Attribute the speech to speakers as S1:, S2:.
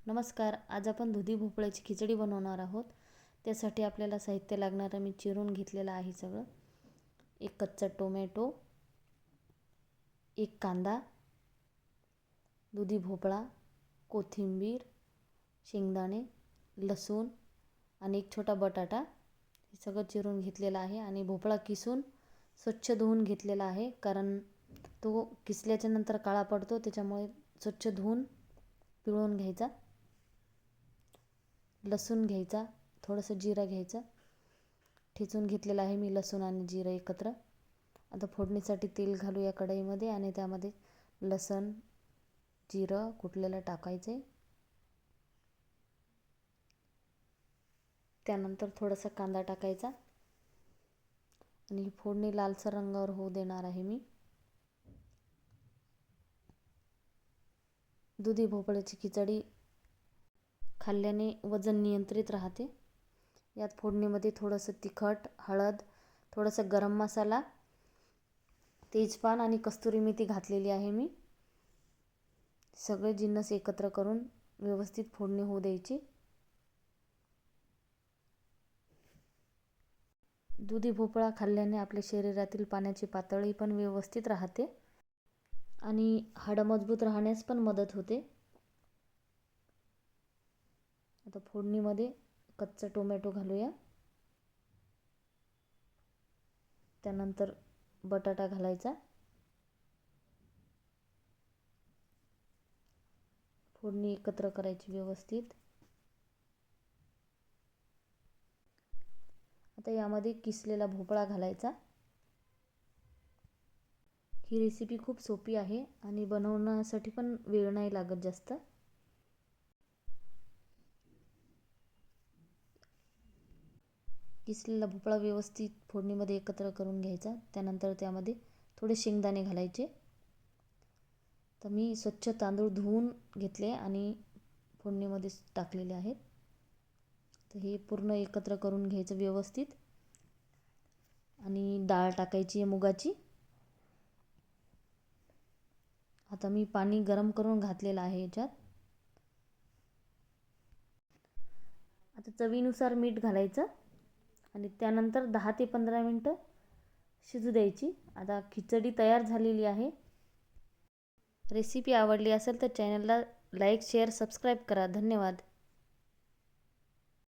S1: नमस्कार. आज आपण दुधी भोपळ्याची खिचडी बनवणार आहोत. त्यासाठी आपल्याला साहित्य लागणारं मी चिरून घेतलेलं आहे सगळं. एक कच्चा टोमॅटो, एक कांदा, दुधी भोपळा, कोथिंबीर, शेंगदाणे, लसूण आणि एक छोटा बटाटा हे सगळं चिरून घेतलेलं आहे. आणि भोपळा किसून स्वच्छ धुवून घेतलेला आहे, कारण तो किसल्याच्या नंतर काळा पडतो, त्याच्यामुळे स्वच्छ धुवून पिळून घ्यायचा. लसूण घ्यायचा, थोडंसं जिरं घ्यायचं, ठेचून घेतलेलं आहे मी लसूण आणि जिरं एकत्र. आता फोडणीसाठी तेल घालू या कढईमध्ये आणि त्यामध्ये लसूण, जिरं कुटलेलं टाकायचे. त्यानंतर थोडासा कांदा टाकायचा आणि ही फोडणी लालसर रंगावर होऊ देणार आहे मी. दुधी भोपळ्याची खिचडी खाल्ल्याने वजन नियंत्रित राहते. यात फोडणीमध्ये थोडंसं तिखट, हळद, थोडंसं गरम मसाला, तेजपान आणि कस्तुरी मेथी घातलेली आहे मी. सगळे जिन्नस एकत्र करून व्यवस्थित फोडणी होऊ द्यायची. दुधी भोपळा खाल्ल्याने आपल्या शरीरातील पाण्याची पातळी पण व्यवस्थित राहते आणि हाडं मजबूत राहण्यास पण मदत होते. आता फोडणीमध्ये कच्चा टोमॅटो घालूया. त्यानंतर बटाटा घालायचा. फोडणी एकत्र करायची व्यवस्थित. आता यामध्ये किसलेला भोपळा घालायचा. ही रेसिपी खूप सोपी आहे आणि बनवण्यासाठी पण वेळ नाही लागत जास्त. किसलेला भोपळा व्यवस्थित फोडणीमध्ये एकत्र करून घ्यायचा. त्यानंतर त्यामध्ये थोडे शेंगदाणे घालायचे. तर मी स्वच्छ तांदूळ धुवून घेतले आणि फोडणीमध्ये टाकलेले आहेत. तर हे पूर्ण एकत्र करून घ्यायचं व्यवस्थित. आणि डाळ टाकायची आहे मुगाची. आता मी पाणी गरम करून घातलेलं आहे याच्यात. आता चवीनुसार मीठ घालायचं आणि त्यानंतर 10 ते 15 मिनटं शिजू द्यायची. आता खिचडी तयार झालेली आहे. रेसिपी आवडली असेल तर चॅनलला लाईक, शेअर, सबस्क्राईब करा. धन्यवाद.